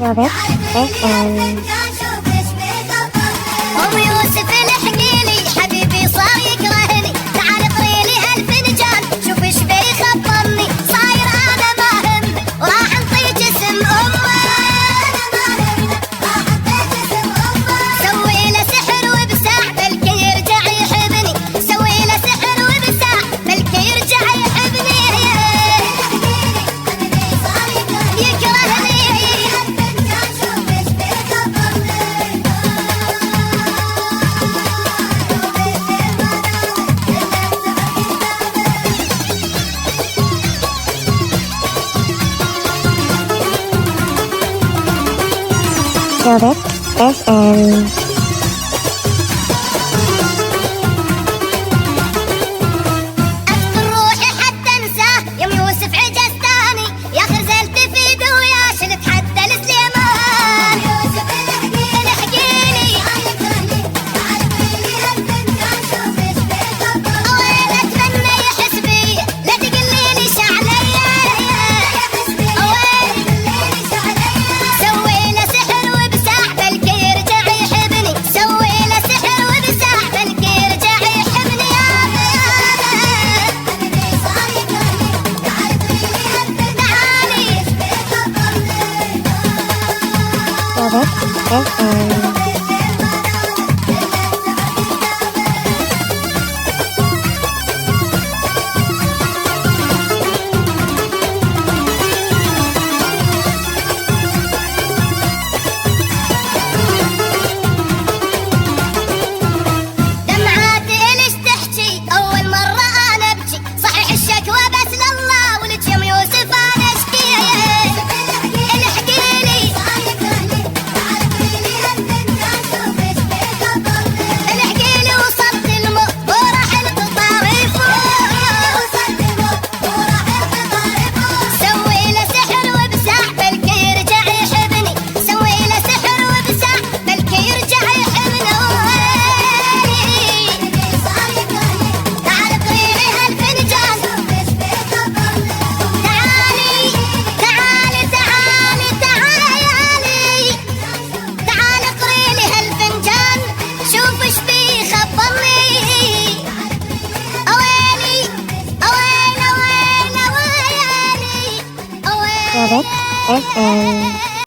Robert FM. أم يوسف الحقيلي حبيبي صار يكرهني، تعال اطريلي هالفنجان شوف ايش بيخبرني، صاير انا ما همه وراح انطي جسم امه، سوي له سحر وبساع بلكي يرجع يحبني، سوي له سحر وبساع بلكي يرجع يحبني، يكرهني. Robert FM. أذكر روحي حتى انساه يوم يوسف عجزتاني، يا خرزلت في دويا شلت حتى السليمان. يوسف الحقيلي وين اتمنى يحس بي، لا تقليلي شعليا، سوي له سحر وبساع بلكي يرجع يحبني، سوي له سحر وبساع بلكي يرجع يحبني، Robert FM. دمعاتي ليش تحكي أول مرة أنا أبكي، صحيح الشكوى بس لله ولك يوم يوسف أنا أشكي، الحقيلي الحقيلي وصلت الموت وراح القطاريف، سوي له سحر وبساع بلكي يرجع يحبني، سوي له سحر وبساع بلكي يرجع يحبني، تعال اطريلي هالفنجان، تعالي تعالي تعالي تعالي، تعال اطريلي هالفنجان شوف ايش بيخبرني، اويلي اويلي اويلي اويلي Robert FM.